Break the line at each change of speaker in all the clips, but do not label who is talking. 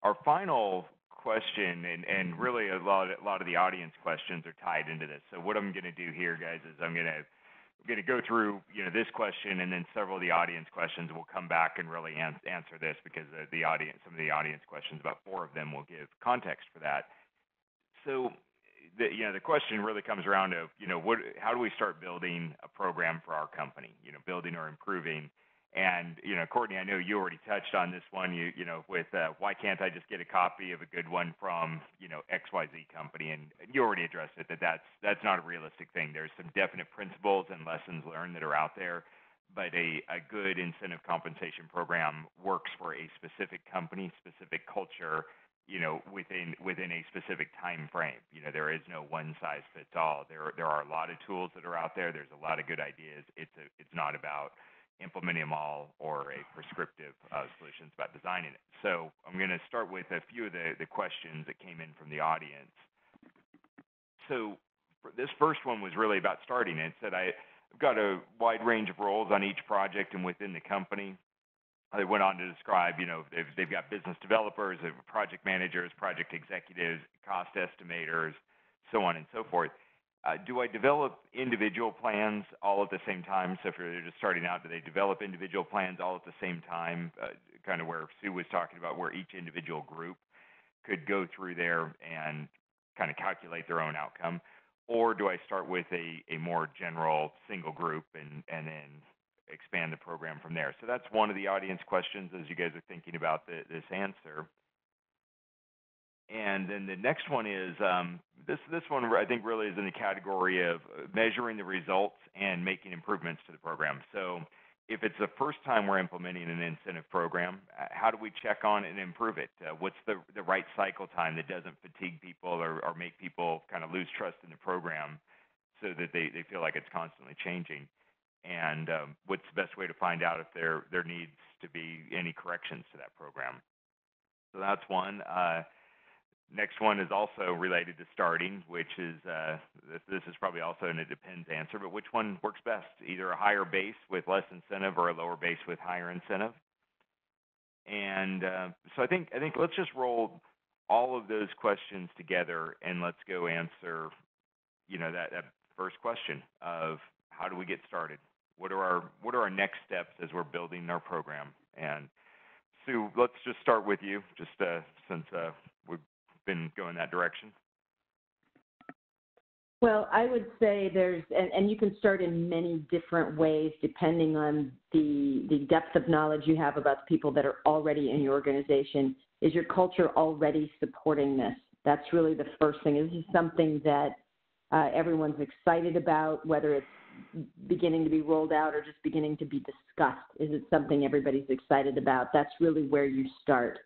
Our final question, and really a lot of the audience questions are tied into this. So what I'm going to do here, guys, is I'm going to go through this question, and then several of the audience questions will come back and really answer this, because some of the audience questions, about 4 of them, will give context for that. So the question really comes around to how do we start building a program for our company, building or improving. And Courtney, I know you already touched on this one. With why can't I just get a copy of a good one from XYZ company, and you already addressed it, that's not a realistic thing. There's some definite principles and lessons learned that are out there, but a good incentive compensation program works for a specific company, specific culture, within a specific time frame. There is no one size fits all. There are a lot of tools that are out there. There's a lot of good ideas. It's not about implementing them all or a prescriptive solution. It's about designing it. So I'm going to start with a few of the questions that came in from the audience. So this first one was really about starting. It said, I've got a wide range of roles on each project and within the company. They went on to describe, they've got business developers, project managers, project executives, cost estimators, so on and so forth. Do I develop individual plans all at the same time? So if they're just starting out, do they develop individual plans all at the same time? Kind of where Sue was talking about, where each individual group could go through there and kind of calculate their own outcome. Or do I start with a more general single group and then expand the program from there? So that's one of the audience questions as you guys are thinking about this answer. And then the next one is, this one I think really is in the category of measuring the results and making improvements to the program. So if it's the first time we're implementing an incentive program, how do we check on it and improve it? What's the right cycle time that doesn't fatigue people or make people kind of lose trust in the program so that they feel like it's constantly changing? And what's the best way to find out if there needs to be any corrections to that program? So that's one. Next one is also related to starting, which is, this is probably also an it depends answer, but which one works best? Either a higher base with less incentive or a lower base with higher incentive? And so I think let's just roll all of those questions together and let's go answer, that first question of how do we get started? What are our next steps as we're building our program? And Sue, let's just start with you, just since we've been going that direction.
Well, I would say and you can start in many different ways depending on the depth of knowledge you have about the people that are already in your organization. Is your culture already supporting this? That's really the first thing. Is this something that everyone's excited about, whether it's beginning to be rolled out or just beginning to be discussed? Is it something everybody's excited about? That's really where you start.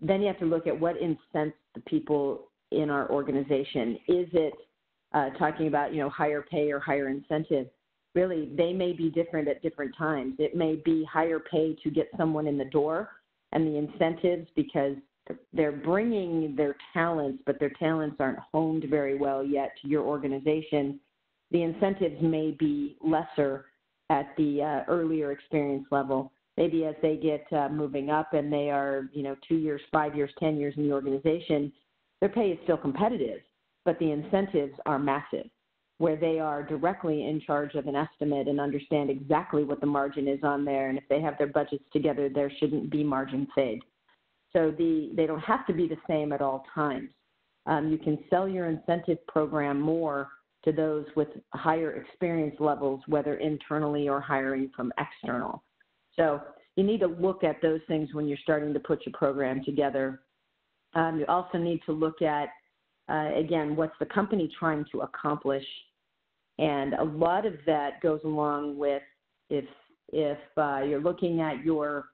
Then you have to look at what incents the people in our organization. Is it talking about, higher pay or higher incentive? Really, they may be different at different times. It may be higher pay to get someone in the door, and the incentives because they're bringing their talents, but their talents aren't honed very well yet to your organization. The incentives may be lesser at the earlier experience level. Maybe as they get moving up and they are, 2 years, 5 years, 10 years in the organization, their pay is still competitive, but the incentives are massive, where they are directly in charge of an estimate and understand exactly what the margin is on there. And if they have their budgets together, there shouldn't be margin fade. So they don't have to be the same at all times. You can sell your incentive program more to those with higher experience levels, whether internally or hiring from external. So you need to look at those things when you're starting to put your program together. You also need to look at, again, what's the company trying to accomplish? And a lot of that goes along with if you're looking at your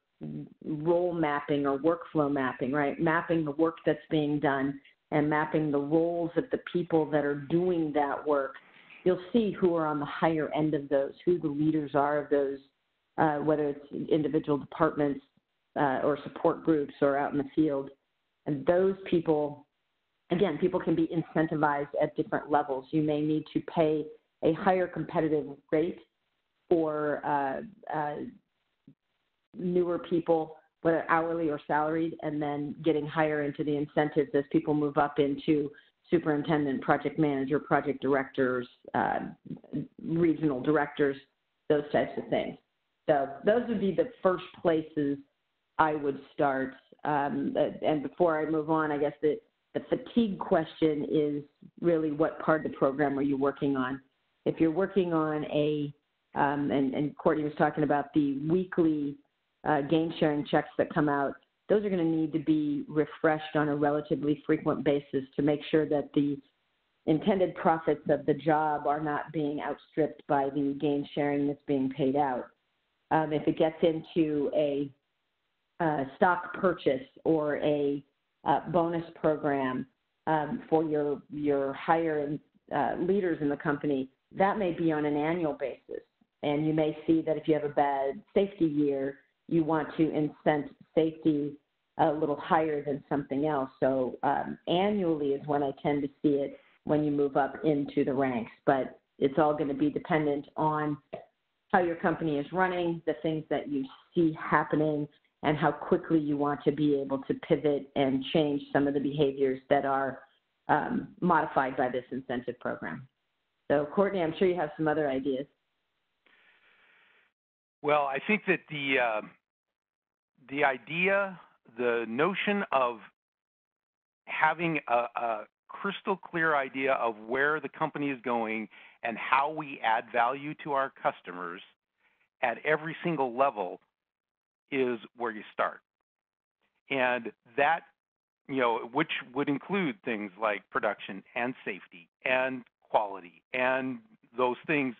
role mapping or workflow mapping, right? Mapping the work that's being done and mapping the roles of the people that are doing that work, you'll see who are on the higher end of those, who the leaders are of those, whether it's individual departments or support groups or out in the field. And those people, again, people can be incentivized at different levels. You may need to pay a higher competitive rate for newer people whether hourly or salaried, and then getting higher into the incentives as people move up into superintendent, project manager, project directors, regional directors, those types of things. So those would be the first places I would start. And before I move on, I guess the fatigue question is really what part of the program are you working on? If you're working on and Courtney was talking about the weekly gain sharing checks that come out, those are going to need to be refreshed on a relatively frequent basis to make sure that the intended profits of the job are not being outstripped by the gain sharing that's being paid out. If it gets into a stock purchase or a bonus program for your higher leaders in the company, that may be on an annual basis. And you may see that if you have a bad safety year, you want to incent safety a little higher than something else. So annually is when I tend to see it when you move up into the ranks. But it's all going to be dependent on how your company is running, the things that you see happening, and how quickly you want to be able to pivot and change some of the behaviors that are modified by this incentive program. So, Courtney, I'm sure you have some other ideas.
Well, I think that the idea, the notion of having a crystal clear idea of where the company is going and how we add value to our customers at every single level is where you start. And that, which would include things like production and safety and quality and those things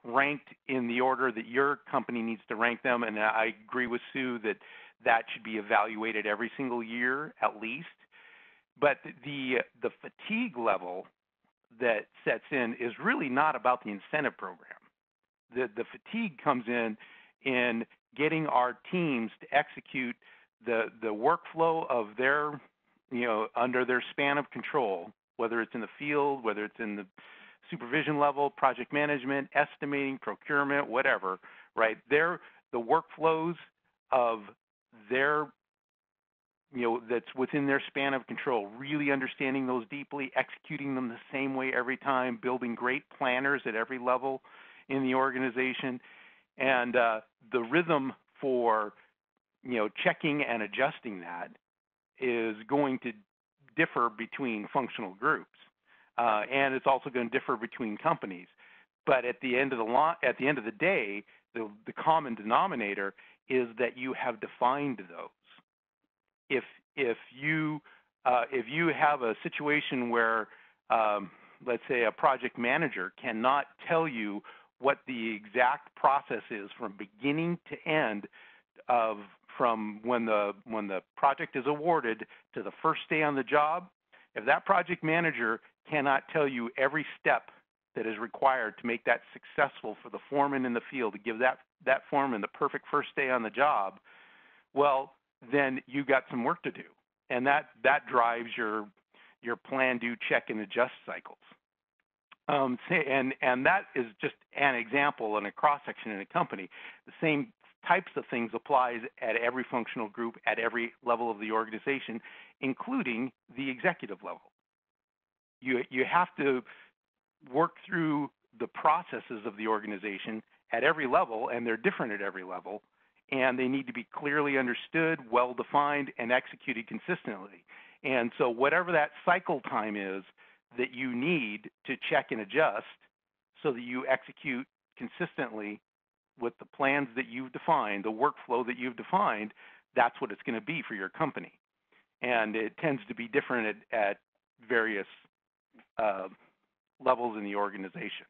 ranked in the order that your company needs to rank them. And I agree with Sue that should be evaluated every single year at least. But the fatigue level that sets in is really not about the incentive program. The fatigue comes in getting our teams to execute the workflow of their, under their span of control, whether it's in the field, whether it's in the supervision level, project management, estimating, procurement, whatever, right? The workflows of their, that's within their span of control, really understanding those deeply, executing them the same way every time, building great planners at every level in the organization. And the rhythm for, checking and adjusting that is going to differ between functional groups. And it's also going to differ between companies. But at the end of the day, the common denominator is that you have defined those. If you have a situation where, let's say, a project manager cannot tell you what the exact process is from beginning to end from when the project is awarded to the first day on the job, if that project manager cannot tell you every step that is required to make that successful for the foreman in the field, to give that foreman the perfect first day on the job, well, then you got some work to do. And that drives your plan, do, check, and adjust cycles. And that is just an example and a cross-section in a company. The same types of things applies at every functional group, at every level of the organization, including the executive level. You have to work through the processes of the organization at every level, and they're different at every level, and they need to be clearly understood, well-defined, and executed consistently. And so whatever that cycle time is that you need to check and adjust so that you execute consistently with the plans that you've defined, the workflow that you've defined, that's what it's going to be for your company. And it tends to be different at various levels in the organization.